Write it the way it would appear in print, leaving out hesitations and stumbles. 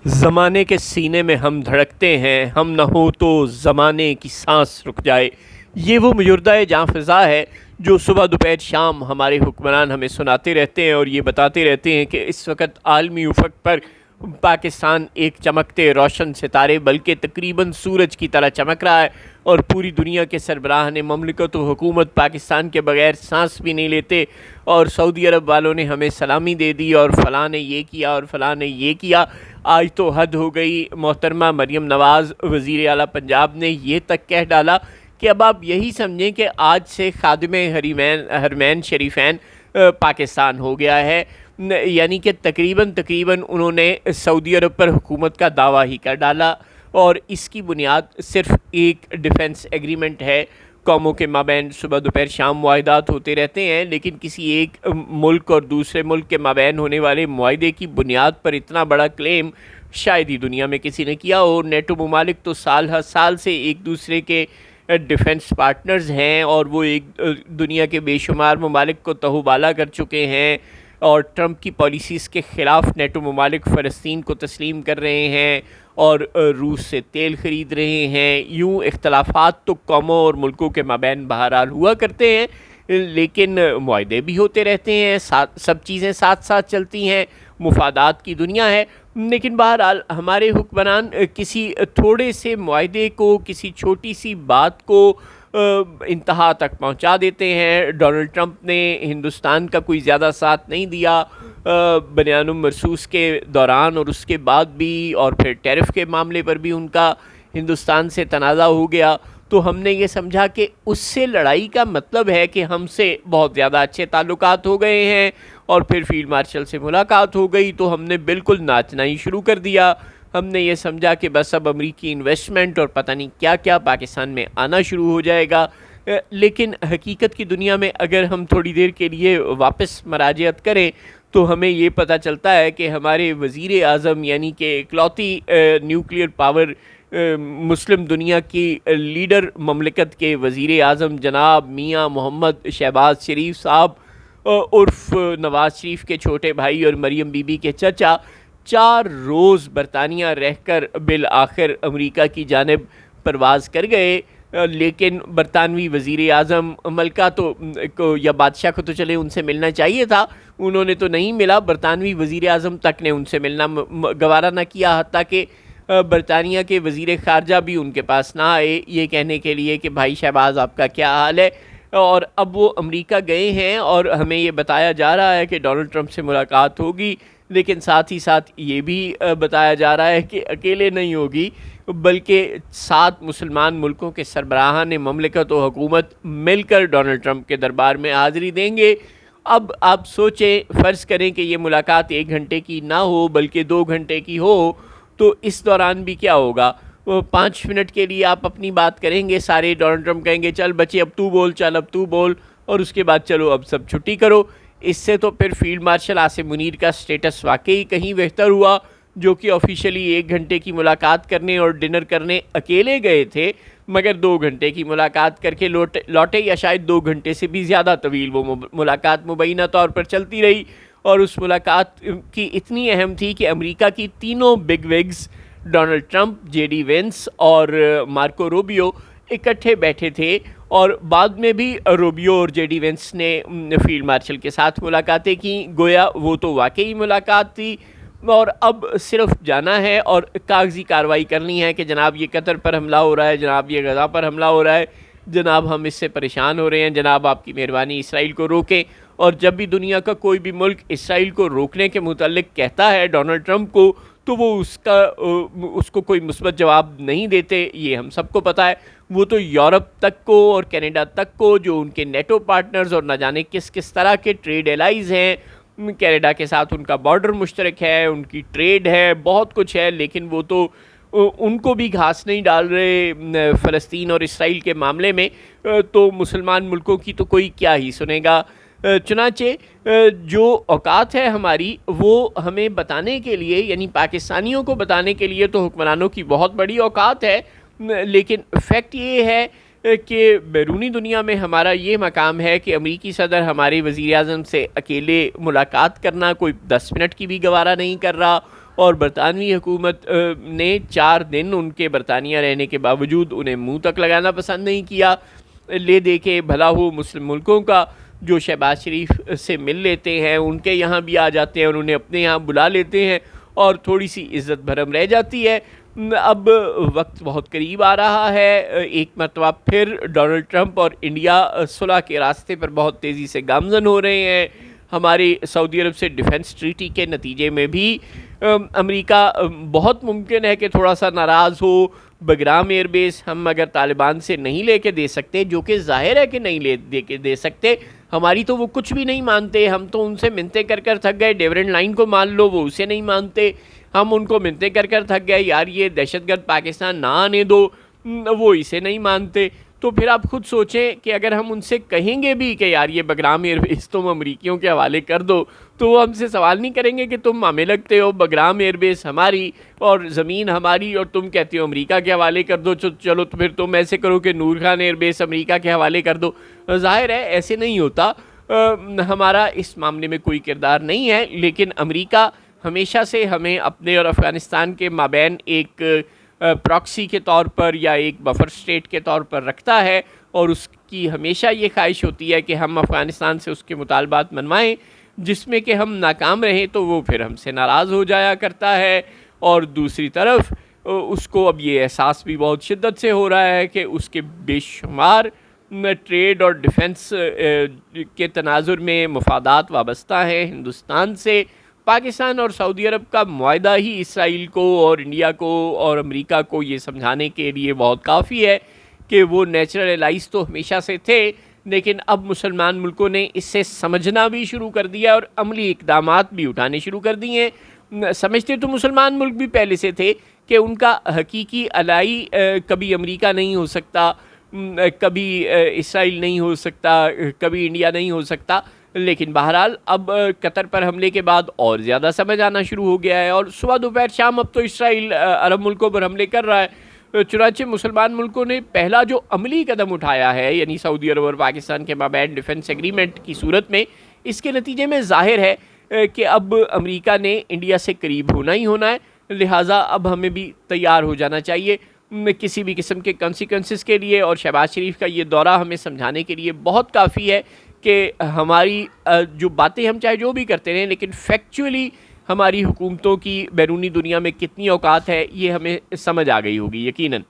زمانے کے سینے میں ہم دھڑکتے ہیں، ہم نہ ہو تو زمانے کی سانس رک جائے۔ یہ وہ مجردہ جاں فضا ہے جو صبح دوپہر شام ہمارے حکمران ہمیں سناتے رہتے ہیں اور یہ بتاتے رہتے ہیں کہ اس وقت عالمی افق پر پاکستان ایک چمکتے روشن ستارے بلکہ تقریباً سورج کی طرح چمک رہا ہے، اور پوری دنیا کے سربراہان مملکت و حکومت پاکستان کے بغیر سانس بھی نہیں لیتے، اور سعودی عرب والوں نے ہمیں سلامی دے دی اور فلاں نے یہ کیا اور فلاں نے یہ کیا۔ آج تو حد ہو گئی، محترمہ مریم نواز وزیر اعلیٰ پنجاب نے یہ تک کہہ ڈالا کہ اب آپ یہی سمجھیں کہ آج سے خادم حرمین شریفین پاکستان ہو گیا ہے، یعنی کہ تقریباً انہوں نے سعودی عرب پر حکومت کا دعویٰ ہی کر ڈالا، اور اس کی بنیاد صرف ایک ڈیفنس ایگریمنٹ ہے۔ قوموں کے مابین صبح دوپہر شام معاہدات ہوتے رہتے ہیں، لیکن کسی ایک ملک اور دوسرے ملک کے مابین ہونے والے معاہدے کی بنیاد پر اتنا بڑا کلیم شاید ہی دنیا میں کسی نے کیا ہو۔ نیٹو ممالک تو سال ہر سال سے ایک دوسرے کے ڈیفنس پارٹنرز ہیں، اور وہ ایک دنیا کے بے شمار ممالک کو تہوبالا کر چکے ہیں، اور ٹرمپ کی پالیسیز کے خلاف نیٹو ممالک فلسطین کو تسلیم کر رہے ہیں اور روس سے تیل خرید رہے ہیں۔ یوں اختلافات تو قوموں اور ملکوں کے مابین بہرحال ہوا کرتے ہیں، لیکن معاہدے بھی ہوتے رہتے ہیں، سب چیزیں ساتھ ساتھ چلتی ہیں، مفادات کی دنیا ہے۔ لیکن بہرحال ہمارے حکمران کسی تھوڑے سے معاہدے کو، کسی چھوٹی سی بات کو انتہا تک پہنچا دیتے ہیں۔ ڈونلڈ ٹرمپ نے ہندوستان کا کوئی زیادہ ساتھ نہیں دیا بنیان مرصوص کے دوران اور اس کے بعد بھی، اور پھر ٹیرف کے معاملے پر بھی ان کا ہندوستان سے تنازع ہو گیا، تو ہم نے یہ سمجھا کہ اس سے لڑائی کا مطلب ہے کہ ہم سے بہت زیادہ اچھے تعلقات ہو گئے ہیں، اور پھر فیلڈ مارشل سے ملاقات ہو گئی تو ہم نے بالکل ناچنا ہی شروع کر دیا۔ ہم نے یہ سمجھا کہ بس اب امریکی انویسٹمنٹ اور پتہ نہیں کیا کیا پاکستان میں آنا شروع ہو جائے گا۔ لیکن حقیقت کی دنیا میں اگر ہم تھوڑی دیر کے لیے واپس مراجعت کریں تو ہمیں یہ پتہ چلتا ہے کہ ہمارے وزیر اعظم، یعنی کہ اکلوتی نیوکلیئر پاور مسلم دنیا کی لیڈر مملکت کے وزیر اعظم جناب میاں محمد شہباز شریف صاحب عرف نواز شریف کے چھوٹے بھائی اور مریم بی بی کے چچا 4 روز برطانیہ رہ کر بالآخر امریکہ کی جانب پرواز کر گئے، لیکن برطانوی وزیر اعظم ملکہ کو یا بادشاہ کو تو چلے ان سے ملنا چاہیے تھا، انہوں نے تو نہیں ملا، برطانوی وزیر اعظم تک نے ان سے ملنا گوارا نہ کیا، حتیٰ کہ برطانیہ کے وزیر خارجہ بھی ان کے پاس نہ آئے یہ کہنے کے لیے کہ بھائی شہباز آپ کا کیا حال ہے۔ اور اب وہ امریکہ گئے ہیں اور ہمیں یہ بتایا جا رہا ہے کہ ڈونلڈ ٹرمپ سے ملاقات ہوگی، لیکن ساتھ ہی ساتھ یہ بھی بتایا جا رہا ہے کہ اکیلے نہیں ہوگی، بلکہ 7 مسلمان ملکوں کے سربراہان مملکت و حکومت مل کر ڈونلڈ ٹرمپ کے دربار میں حاضری دیں گے۔ اب آپ سوچیں، فرض کریں کہ یہ ملاقات 1 گھنٹے کی نہ ہو بلکہ 2 گھنٹے کی ہو، تو اس دوران بھی کیا ہوگا؟ 5 منٹ کے لیے آپ اپنی بات کریں گے، سارے ڈونلڈ ٹرمپ کہیں گے چل بچے اب تو بول، چل اب تو بول، اور اس کے بعد چلو اب سب چھٹی کرو۔ اس سے تو پھر فیلڈ مارشل عاصم منیر کا سٹیٹس واقعی کہیں بہتر ہوا، جو کہ آفیشلی 1 گھنٹے کی ملاقات کرنے اور ڈنر کرنے اکیلے گئے تھے، مگر 2 گھنٹے کی ملاقات کر کے لوٹے، یا شاید 2 گھنٹے سے بھی زیادہ طویل وہ ملاقات مبینہ طور پر چلتی رہی، اور اس ملاقات کی اتنی اہم تھی کہ امریکہ کی تینوں big wigs Donald Trump, J D Vance اور مارکو روبیو اکٹھے بیٹھے تھے، اور بعد میں بھی روبیو اور جے ڈی وینس نے فیلڈ مارشل کے ساتھ ملاقاتیں کیں، گویا وہ تو واقعی ملاقات تھی، اور اب صرف جانا ہے اور کاغذی کارروائی کرنی ہے کہ جناب یہ قطر پر حملہ ہو رہا ہے، جناب یہ غزہ پر حملہ ہو رہا ہے، جناب ہم اس سے پریشان ہو رہے ہیں، جناب آپ کی مہربانی اسرائیل کو روکیں۔ اور جب بھی دنیا کا کوئی بھی ملک اسرائیل کو روکنے کے متعلق کہتا ہے ڈونلڈ ٹرمپ کو، تو وہ اس کو کوئی مثبت جواب نہیں دیتے، یہ ہم سب کو پتہ ہے۔ وہ تو یورپ تک کو اور کینیڈا تک کو، جو ان کے نیٹو پارٹنرز اور نہ جانے کس طرح کے ٹریڈ الائز ہیں، کینیڈا کے ساتھ ان کا بارڈر مشترک ہے، ان کی ٹریڈ ہے، بہت کچھ ہے، لیکن وہ تو ان کو بھی گھاس نہیں ڈال رہے فلسطین اور اسرائیل کے معاملے میں، تو مسلمان ملکوں کی تو کوئی کیا ہی سنے گا۔ چنانچہ جو اوقات ہے ہماری، وہ ہمیں بتانے کے لیے، یعنی پاکستانیوں کو بتانے کے لیے تو حکمرانوں کی بہت بڑی اوقات ہے، لیکن فیکٹ یہ ہے کہ بیرونی دنیا میں ہمارا یہ مقام ہے کہ امریکی صدر ہمارے وزیر اعظم سے اکیلے ملاقات کرنا کوئی 10 منٹ کی بھی گوارا نہیں کر رہا، اور برطانوی حکومت نے 4 دن ان کے برطانیہ رہنے کے باوجود انہیں منہ تک لگانا پسند نہیں کیا. لے دے کے بھلا ہو مسلم ملکوں کا جو شہباز شریف سے مل لیتے ہیں، ان کے یہاں بھی آ جاتے ہیں اور انہیں اپنے یہاں بلا لیتے ہیں اور تھوڑی سی عزت بھرم رہ جاتی ہے. اب وقت بہت قریب آ رہا ہے، ایک مرتبہ پھر ڈونلڈ ٹرمپ اور انڈیا صلح کے راستے پر بہت تیزی سے گامزن ہو رہے ہیں. ہماری سعودی عرب سے ڈیفنس ٹریٹی کے نتیجے میں بھی امریکہ بہت ممکن ہے کہ تھوڑا سا ناراض ہو. بگرام ایئر بیس ہم اگر طالبان سے نہیں لے کے دے سکتے، جو کہ ظاہر ہے کہ نہیں لے کے دے سکتے، ہماری تو وہ کچھ بھی نہیں مانتے. ہم تو ان سے منتیں کر تھک گئے، ڈیورنڈ لائن کو مان لو، وہ اسے نہیں مانتے. ہم ان کو منتیں کر تھک گئے، یار یہ دہشت گرد پاکستان نہ آنے دو، وہ اسے نہیں مانتے. تو پھر آپ خود سوچیں کہ اگر ہم ان سے کہیں گے بھی کہ یار یہ بگرام ایئر بیس تم امریکیوں کے حوالے کر دو، تو وہ ہم سے سوال نہیں کریں گے کہ تم ہمیں لگتے ہو بگرام ایئر بیس ہماری اور زمین ہماری اور تم کہتے ہو امریکہ کے حوالے کر دو. چلو تو پھر تم ایسے کرو کہ نور خان ایئر بیس امریکہ کے حوالے کر دو. ظاہر ہے ایسے نہیں ہوتا. ہمارا اس معاملے میں کوئی کردار نہیں ہے، لیکن امریکہ ہمیشہ سے ہمیں اپنے اور افغانستان کے مابین ایک پراکسی کے طور پر یا ایک بفر سٹیٹ کے طور پر رکھتا ہے، اور اس کی ہمیشہ یہ خواہش ہوتی ہے کہ ہم افغانستان سے اس کے مطالبات منوائیں. جس میں کہ ہم ناکام رہیں تو وہ پھر ہم سے ناراض ہو جایا کرتا ہے. اور دوسری طرف اس کو اب یہ احساس بھی بہت شدت سے ہو رہا ہے کہ اس کے بے شمار ٹریڈ اور ڈیفنس کے تناظر میں مفادات وابستہ ہیں ہندوستان سے. پاکستان اور سعودی عرب کا معاہدہ ہی اسرائیل کو اور انڈیا کو اور امریکہ کو یہ سمجھانے کے لیے بہت کافی ہے کہ وہ نیچرل الائز تو ہمیشہ سے تھے، لیکن اب مسلمان ملکوں نے اس سے سمجھنا بھی شروع کر دیا اور عملی اقدامات بھی اٹھانے شروع کر دیے. سمجھتے تو مسلمان ملک بھی پہلے سے تھے کہ ان کا حقیقی الائی کبھی امریکہ نہیں ہو سکتا، کبھی اسرائیل نہیں ہو سکتا، کبھی انڈیا نہیں ہو سکتا. لیکن بہرحال اب قطر پر حملے کے بعد اور زیادہ سمجھ آنا شروع ہو گیا ہے، اور صبح دوپہر شام اب تو اسرائیل عرب ملکوں پر حملے کر رہا ہے. چنانچہ مسلمان ملکوں نے پہلا جو عملی قدم اٹھایا ہے، یعنی سعودی عرب اور پاکستان کے مابین ڈیفنس ایگریمنٹ کی صورت میں، اس کے نتیجے میں ظاہر ہے کہ اب امریکہ نے انڈیا سے قریب ہونا ہی ہونا ہے. لہٰذا اب ہمیں بھی تیار ہو جانا چاہیے کسی بھی قسم کے کنسیکوینسز کے لیے. اور شہباز شریف کا یہ دورہ ہمیں سمجھانے کے لیے بہت کافی ہے کہ ہماری جو باتیں ہم چاہے جو بھی کرتے رہیں، لیکن فیکچولی ہماری حکومتوں کی بیرونی دنیا میں کتنی اوقات ہے یہ ہمیں سمجھ آ گئی ہوگی یقیناً.